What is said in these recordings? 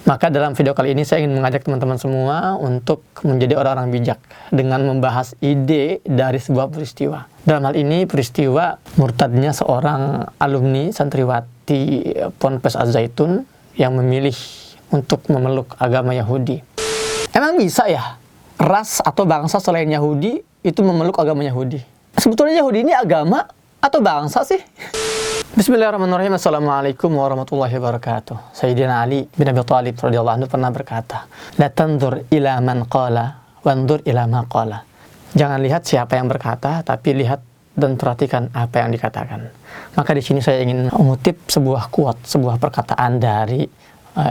Maka dalam video kali ini saya ingin mengajak teman-teman semua untuk menjadi orang-orang bijak dengan membahas ide dari sebuah peristiwa. Dalam hal ini peristiwa murtadnya seorang alumni santriwati Ponpes Az-Zaitun yang memilih untuk memeluk agama Yahudi. Emang bisa ya ras atau bangsa selain Yahudi itu memeluk agama Yahudi? Sebetulnya Yahudi ini agama atau bangsa sih? Bismillahirrahmanirrahim. Assalamualaikum warahmatullahi wabarakatuh. Sayyidina Ali bin Abi Thalib radhiyallahu anhu pernah berkata, "La tanzur ila man qala, wanzur ila ma qala." Jangan lihat siapa yang berkata, tapi lihat dan perhatikan apa yang dikatakan. Maka di sini saya ingin mengutip sebuah quote, sebuah perkataan dari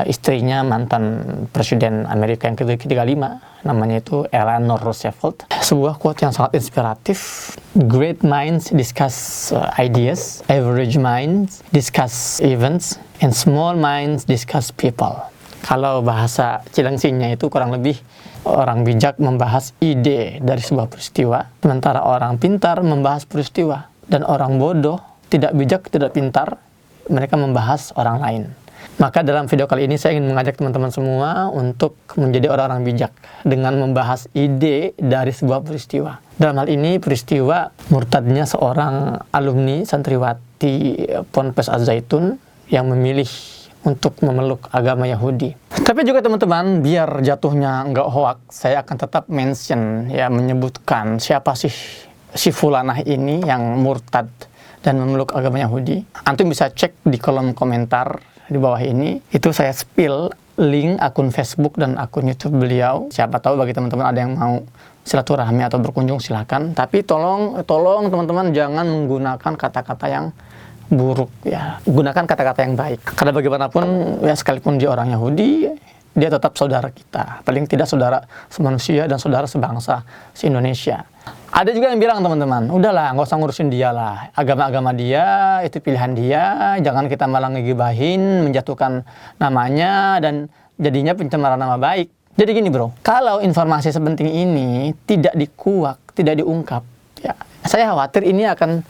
istrinya mantan Presiden Amerika yang ke-35, namanya itu Eleanor Roosevelt. Sebuah quote yang sangat inspiratif. Great minds discuss ideas, average minds discuss events, and small minds discuss people. Kalau bahasa Cilengsinya itu kurang lebih orang bijak membahas ide dari sebuah peristiwa, sementara orang pintar membahas peristiwa, dan orang bodoh, tidak bijak, tidak pintar, mereka membahas orang lain. Maka dalam video kali ini saya ingin mengajak teman-teman semua untuk menjadi orang-orang bijak dengan membahas ide dari sebuah peristiwa. Dalam hal ini peristiwa murtadnya seorang alumni santriwati Ponpes Az-Zaitun yang memilih untuk memeluk agama Yahudi. Tapi juga teman-teman, biar jatuhnya nggak hoax, saya akan tetap mention, ya, menyebutkan siapa sih si fulanah ini yang murtad dan memeluk agama Yahudi. Antum bisa cek di kolom komentar di bawah ini, itu saya spill link akun Facebook dan akun YouTube beliau. Siapa tahu bagi teman-teman ada yang mau silaturahmi atau berkunjung, silakan. Tapi tolong teman-teman jangan menggunakan kata-kata yang buruk, ya. Gunakan kata-kata yang baik. Karena bagaimanapun ya, sekalipun dia orang Yahudi, dia tetap saudara kita. Paling tidak saudara semanusia dan saudara sebangsa se-Indonesia. Ada juga yang bilang, teman-teman, udahlah, nggak usah ngurusin dia lah. Agama-agama dia, itu pilihan dia. Jangan kita malah ngegibahin, menjatuhkan namanya, dan jadinya pencemaran nama baik. Jadi gini bro, kalau informasi sepenting ini tidak dikuak, tidak diungkap, ya, saya khawatir ini akan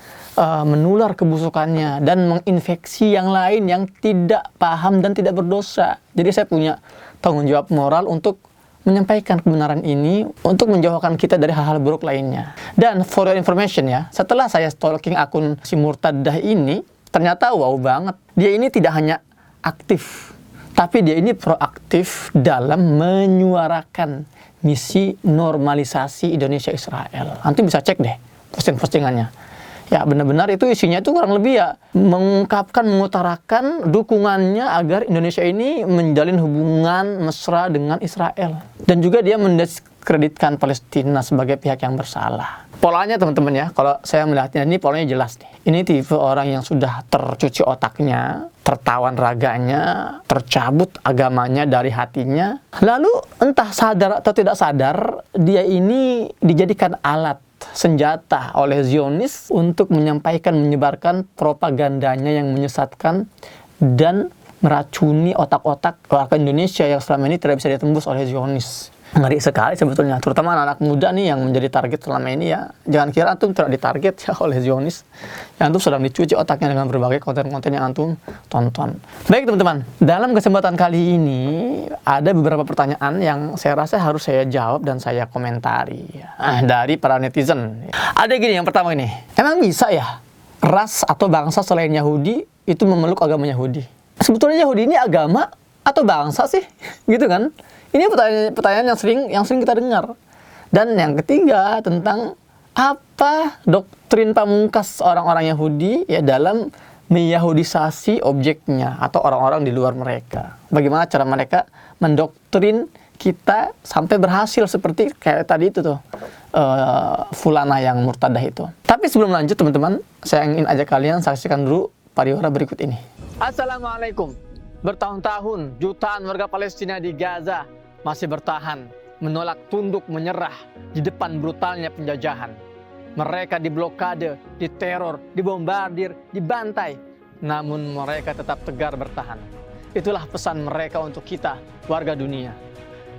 menular kebusukannya dan menginfeksi yang lain yang tidak paham dan tidak berdosa. Jadi saya punya tanggung jawab moral untuk menyampaikan kebenaran ini, untuk menjauhkan kita dari hal-hal buruk lainnya. Dan for your information ya, setelah saya stalking akun si murtadah ini, ternyata wow banget. Dia ini tidak hanya aktif, tapi dia ini proaktif dalam menyuarakan misi normalisasi Indonesia-Israel. Nanti bisa cek deh posting-postingannya. Ya, benar-benar itu isinya itu kurang lebih ya mengungkapkan, mengutarakan dukungannya agar Indonesia ini menjalin hubungan mesra dengan Israel. Dan juga dia mendiskreditkan Palestina sebagai pihak yang bersalah. Polanya teman-teman ya, kalau saya melihatnya ini polanya jelas nih. Ini tipe orang yang sudah tercuci otaknya, tertawan raganya, tercabut agamanya dari hatinya. Lalu entah sadar atau tidak sadar, dia ini dijadikan alat, senjata oleh Zionis untuk menyampaikan, menyebarkan propagandanya yang menyesatkan dan meracuni otak-otak warga Indonesia yang selama ini tidak bisa ditembus oleh Zionis. Ngeri sekali sebetulnya, terutama anak-anak muda nih yang menjadi target selama ini ya. Jangan kira antum tidak ditarget ya oleh Zionis. Yang antum sedang dicuci otaknya dengan berbagai konten-konten yang antum tonton. Baik teman-teman, dalam kesempatan kali ini ada beberapa pertanyaan yang saya rasa harus saya jawab dan saya komentari dari para netizen. Ada gini, yang pertama ini, emang bisa ya ras atau bangsa selain Yahudi itu memeluk agama Yahudi? Sebetulnya Yahudi ini agama atau bangsa sih? Gitu kan? Ini pertanyaan yang sering kita dengar. Dan yang ketiga, tentang apa doktrin pamungkas orang-orang Yahudi ya dalam meyahudisasi objeknya atau orang-orang di luar mereka. Bagaimana cara mereka mendoktrin kita sampai berhasil seperti kayak tadi itu tuh fulana yang murtadah itu. Tapi sebelum lanjut teman-teman, saya ingin ajak kalian saksikan dulu pariwara berikut ini. Assalamualaikum. Bertahun-tahun jutaan warga Palestina di Gaza masih bertahan, menolak tunduk menyerah di depan brutalnya penjajahan. Mereka diblokade, diteror, dibombardir, dibantai. Namun mereka tetap tegar bertahan. Itulah pesan mereka untuk kita, warga dunia.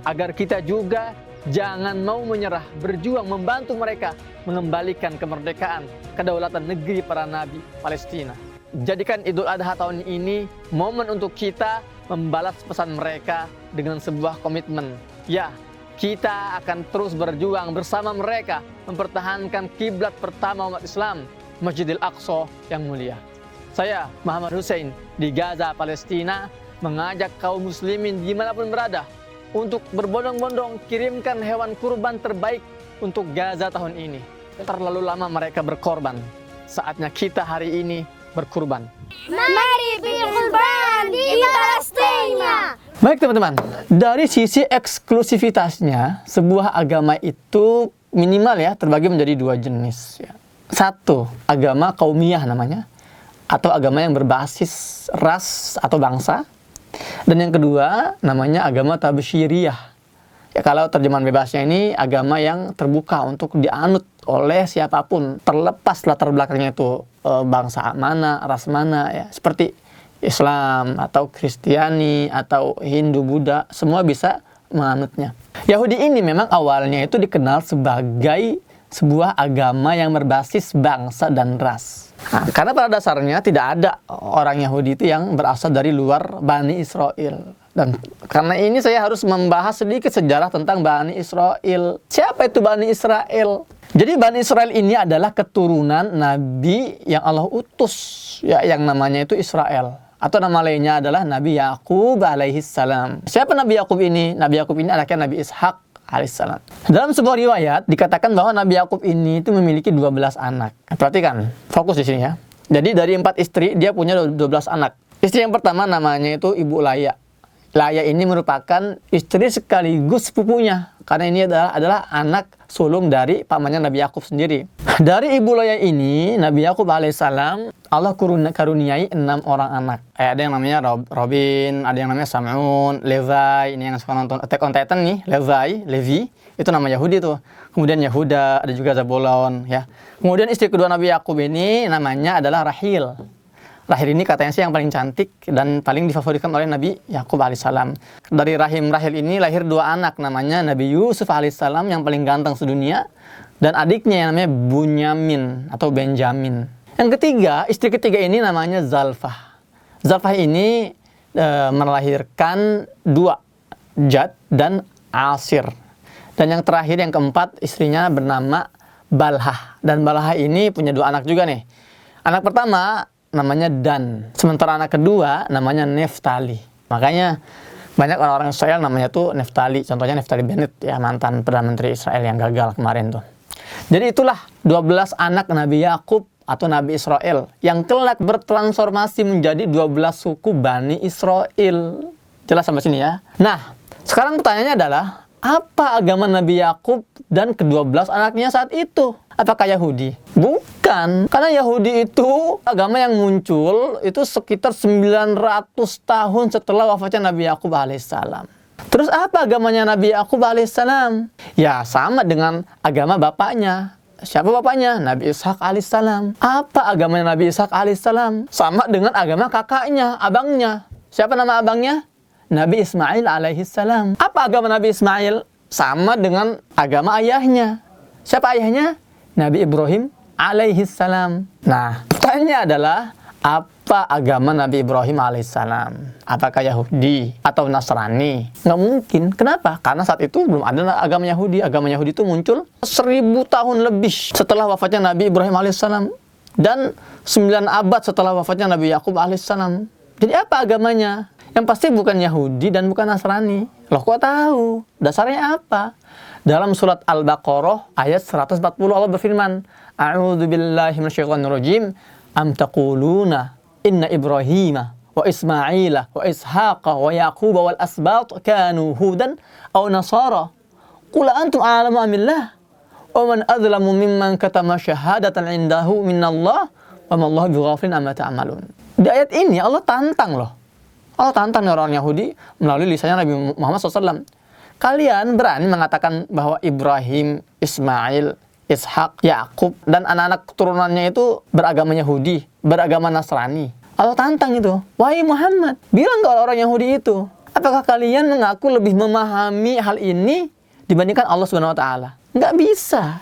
Agar kita juga jangan mau menyerah, berjuang membantu mereka mengembalikan kemerdekaan, kedaulatan negeri para nabi Palestina. Jadikan Idul Adha tahun ini momen untuk kita membalas pesan mereka dengan sebuah komitmen. Ya, kita akan terus berjuang bersama mereka mempertahankan kiblat pertama umat Islam, Masjidil Aqsa yang mulia. Saya, Muhammad Hussein, di Gaza, Palestina, mengajak kaum muslimin dimanapun berada untuk berbondong-bondong kirimkan hewan kurban terbaik untuk Gaza tahun ini. Terlalu lama mereka berkorban, saatnya kita hari ini berkurban. Mari berkorban di Palestina. Baik teman-teman, dari sisi eksklusivitasnya, sebuah agama itu minimal ya terbagi menjadi dua jenis. Satu, agama kaumiyah namanya, atau agama yang berbasis ras atau bangsa. Dan yang kedua, namanya agama tabsyiriyah. Ya, kalau terjemahan bebasnya ini agama yang terbuka untuk dianut oleh siapapun, terlepas latar belakangnya itu bangsa mana, ras mana ya. Seperti Islam atau Kristiani atau Hindu, Buddha, semua bisa menganutnya. Yahudi ini memang awalnya itu dikenal sebagai sebuah agama yang berbasis bangsa dan ras. Nah, karena pada dasarnya tidak ada orang Yahudi itu yang berasal dari luar Bani Israel. Dan karena ini saya harus membahas sedikit sejarah tentang Bani Israel. Siapa itu Bani Israel? Jadi Bani Israel ini adalah keturunan Nabi yang Allah utus, ya, yang namanya itu Israel. Atau nama lainnya adalah Nabi Yakub alaihissalam. Siapa Nabi Yakub ini? Nabi Yakub ini anaknya Nabi Ishak alaihissalam. Dalam sebuah riwayat dikatakan bahwa Nabi Yakub ini itu memiliki 12 anak. Perhatikan, fokus di sini ya. Jadi dari 4 istri dia punya 12 anak. Istri yang pertama namanya itu Ibu Laya. Laya ini merupakan istri sekaligus sepupunya, karena ini adalah anak sulung dari pamannya Nabi Yakub sendiri. Dari Ibu Laya ini, Nabi Yakub alaihissalam, Allah karuniai 6 orang anak. Ada yang namanya Robin, ada yang namanya Sam'un, Levi, ini yang suka nonton Attack on Titan nih, Levi, itu nama Yahudi tuh. Kemudian Yehuda, ada juga Zabulon, ya. Kemudian istri kedua Nabi Yakub ini namanya adalah Rahil. Rahil ini katanya sih yang paling cantik dan paling difavoritkan oleh Nabi Yakub alaihissalam. Dari rahim Rahil ini lahir 2 anak, namanya Nabi Yusuf alaihissalam yang paling ganteng sedunia, dan adiknya yang namanya Bunyamin atau Benjamin. Yang ketiga, istri ketiga ini namanya Zalfah. Zalfah ini melahirkan 2, Jad dan Asir. Dan yang terakhir, yang keempat, istrinya bernama Balhah. Dan Balhah ini punya 2 anak juga nih. Anak pertama namanya Dan, sementara anak kedua namanya Neftali. Makanya banyak orang-orang Israel namanya tuh Neftali. Contohnya Neftali Bennett, ya, mantan Perdana Menteri Israel yang gagal kemarin tuh. Jadi itulah 12 anak Nabi Yakub atau Nabi Israel yang kelak bertransformasi menjadi 12 suku Bani Israel. Jelas sampai sini ya. Nah, sekarang pertanyaannya adalah, apa agama Nabi Yakub dan ke-12 anaknya saat itu? Apakah Yahudi? Bukan. Karena Yahudi itu agama yang muncul itu sekitar 900 tahun setelah wafatnya Nabi Yakub alaihissalam. Terus apa agamanya Nabi Yakub alaihissalam? Ya, sama dengan agama bapaknya. Siapa bapaknya? Nabi Ishak alaihissalam. Apa agamanya Nabi Ishak alaihissalam? Sama dengan agama kakaknya, abangnya. Siapa nama abangnya? Nabi Ismail alaihissalam. Apa agama Nabi Ismail? Sama dengan agama ayahnya. Siapa ayahnya? Nabi Ibrahim alaihissalam. Nah, pertanyaannya adalah, apa agama Nabi Ibrahim alaihissalam? Apakah Yahudi atau Nasrani? Nggak mungkin. Kenapa? Karena saat itu belum ada agama Yahudi. Agama Yahudi itu muncul 1000 tahun lebih setelah wafatnya Nabi Ibrahim alaihissalam. Dan 9 abad setelah wafatnya Nabi Yakub alaihissalam. Jadi apa agamanya? Yang pasti bukan Yahudi dan bukan Nasrani. Loh, kok tahu? Dasarnya apa? Dalam surat Al-Baqarah ayat 140 Allah berfirman, A'udzu billahi minasyaitonir rajim, am taquluna inna Ibrahima wa Ismaila wa Ishaqa wa Yaquba wal asbat kanu hudan aw nasara. Qul antum a'lamu amillah wa man adzlamu mimman katama syahadatan 'indahu minallah wa ma Allahu bighafilin amma ta'malun. Di ayat ini Allah tantang loh. Allah tantang orang Yahudi melalui lisannya Nabi Muhammad SAW. Kalian berani mengatakan bahwa Ibrahim, Ismail, Ishak, Yakub, dan anak-anak keturunannya itu beragama Yahudi, beragama Nasrani. Allah tantang itu. Wahai Muhammad, bilang ke orang Yahudi itu, apakah kalian mengaku lebih memahami hal ini dibandingkan Allah Subhanahu wa Ta'ala? Nggak bisa.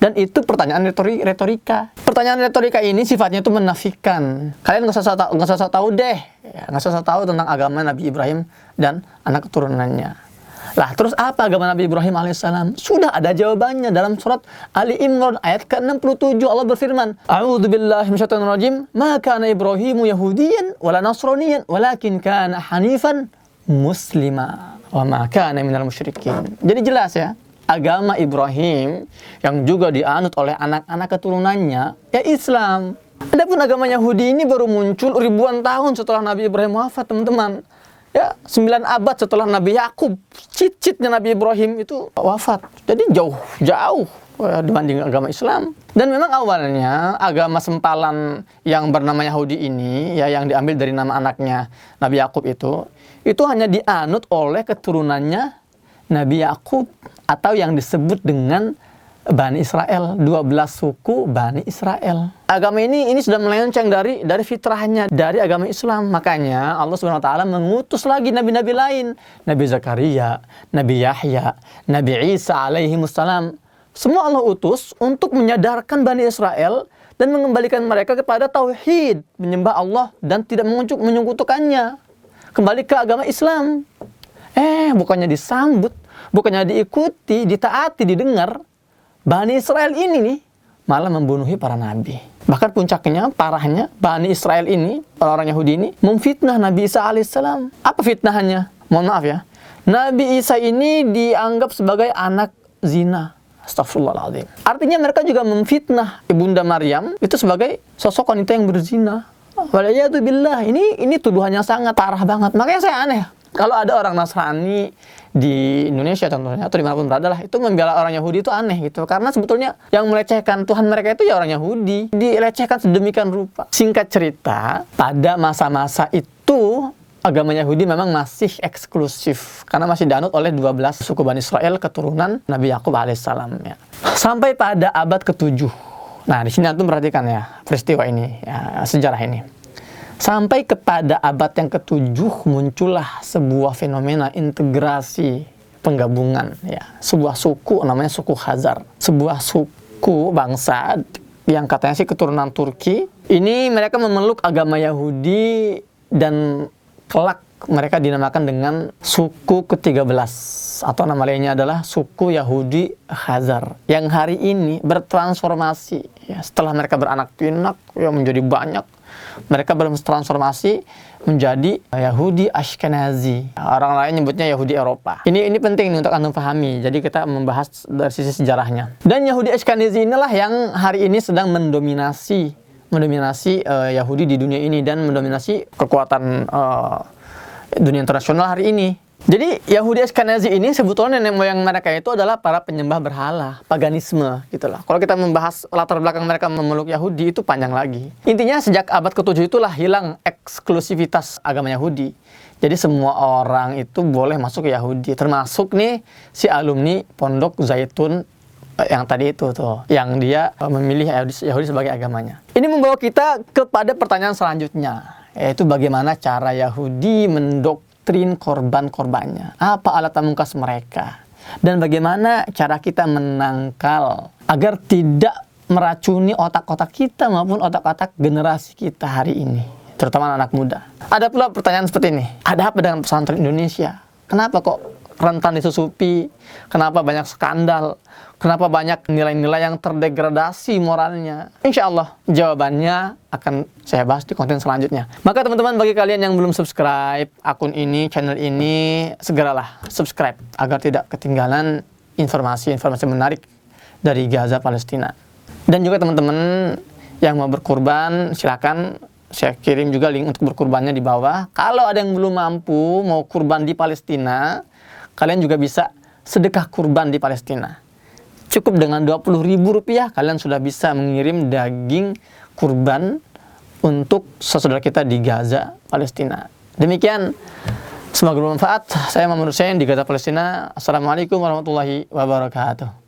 Dan itu pertanyaan retorika. Pertanyaan retorika ini sifatnya itu menafikan. Kalian nggak usah tahu deh, nggak usah tahu tentang agama Nabi Ibrahim dan anak keturunannya. Lah, terus apa agama Nabi Ibrahim alaihissalam? Sudah ada jawabannya dalam surat Ali Imran ayat ke-67. Allah berfirman, A'udzubillahi minasyaitonirrajim, "Ma kana Ibrahimu Yahudiyan wala Nasraniyan, walakin kana hanifan muslima wa ma kana minal musyrikin." Jadi jelas ya, agama Ibrahim yang juga dianut oleh anak-anak keturunannya ya Islam. Adapun agama Yahudi ini baru muncul ribuan tahun setelah Nabi Ibrahim wafat, teman-teman. Ya, 9 abad setelah Nabi Yakub, cicitnya Nabi Ibrahim itu wafat. Jadi jauh dibanding agama Islam. Dan memang awalnya agama sempalan yang bernama Yahudi ini, ya yang diambil dari nama anaknya Nabi Yakub itu hanya dianut oleh keturunannya Nabi Yakub atau yang disebut dengan Bani Israel, 12 suku Bani Israel. Agama ini sudah melenceng dari fitrahnya, dari agama Islam. Makanya Allah Subhanahu wa taala mengutus lagi nabi-nabi lain, Nabi Zakaria, Nabi Yahya, Nabi Isa alaihi wassalam. Semua Allah utus untuk menyadarkan Bani Israel dan mengembalikan mereka kepada tauhid, menyembah Allah dan tidak menyekutukannya. Kembali ke agama Islam. Bukannya disambut, bukannya diikuti, ditaati, didengar, Bani Israel ini nih malah membunuhi para nabi. Bahkan puncaknya, parahnya, Bani Israel ini, orang-orang Yahudi ini, memfitnah Nabi Isa alaihissalam. Apa fitnahannya? Mohon maaf ya. Nabi Isa ini dianggap sebagai anak zina. Astagfirullahaladzim. Artinya mereka juga memfitnah Ibunda Maryam itu sebagai sosok wanita yang berzina. Waliyadzubillah. Ini tuduhannya sangat parah banget. Makanya saya aneh. Kalau ada orang Nasrani di Indonesia contohnya, atau dimanapun berada lah, itu membela orang Yahudi itu aneh gitu. Karena sebetulnya yang melecehkan Tuhan mereka itu ya orang Yahudi. Dilecehkan sedemikian rupa. Singkat cerita, pada masa-masa itu, agama Yahudi memang masih eksklusif. Karena masih dianut oleh 12 suku Bani Israel, keturunan Nabi Yakub alaihissalam. Ya. Sampai pada abad ke-7. Nah, di sini antum perhatikan ya, peristiwa ini, ya, sejarah ini. Sampai kepada abad yang ke-7 muncullah sebuah fenomena integrasi penggabungan ya. Sebuah suku namanya suku Khazar. Sebuah suku bangsa yang katanya sih keturunan Turki. Ini mereka memeluk agama Yahudi dan kelak mereka dinamakan dengan suku ke-13 atau nama lainnya adalah suku Yahudi Khazar yang hari ini bertransformasi ya, setelah mereka beranak pinak ya menjadi banyak. Mereka bertransformasi menjadi Yahudi Ashkenazi. Orang lain nyebutnya Yahudi Eropa. Ini penting nih untuk Anda pahami. Jadi kita membahas dari sisi sejarahnya. Dan Yahudi Ashkenazi inilah yang hari ini sedang mendominasi Yahudi di dunia ini dan mendominasi kekuatan dunia internasional hari ini. Jadi Yahudi Ashkenazi ini sebetulnya nenek moyang mereka itu adalah para penyembah berhala, paganisme gitulah. Kalau kita membahas latar belakang mereka memeluk Yahudi itu panjang lagi. Intinya sejak abad ke-7 itulah hilang eksklusivitas agama Yahudi. Jadi semua orang itu boleh masuk ke Yahudi, termasuk nih si alumni Pondok Zaitun yang tadi itu tuh, yang dia memilih Yahudi sebagai agamanya. Ini membawa kita kepada pertanyaan selanjutnya, yaitu bagaimana cara Yahudi mendoktrin korban-korbannya. Apa alat pamungkas mereka? Dan bagaimana cara kita menangkal agar tidak meracuni otak-otak kita maupun otak-otak generasi kita hari ini, terutama anak muda. Ada pula pertanyaan seperti ini. Ada apa dengan pesantren Indonesia? Kenapa kok rentan disusupi? Kenapa banyak skandal? Kenapa banyak nilai-nilai yang terdegradasi moralnya? Insya Allah jawabannya akan saya bahas di konten selanjutnya. Maka teman-teman, bagi kalian yang belum subscribe akun ini, channel ini, segeralah subscribe agar tidak ketinggalan informasi-informasi menarik dari Gaza, Palestina. Dan juga teman-teman yang mau berkurban, silakan saya kirim juga link untuk berkurbannya di bawah. Kalau ada yang belum mampu mau kurban di Palestina, kalian juga bisa sedekah kurban di Palestina. Cukup dengan Rp20.000 kalian sudah bisa mengirim daging kurban untuk saudara kita di Gaza, Palestina. Demikian, semoga bermanfaat. Saya Muhammad Hussein di Gaza, Palestina. Assalamualaikum warahmatullahi wabarakatuh.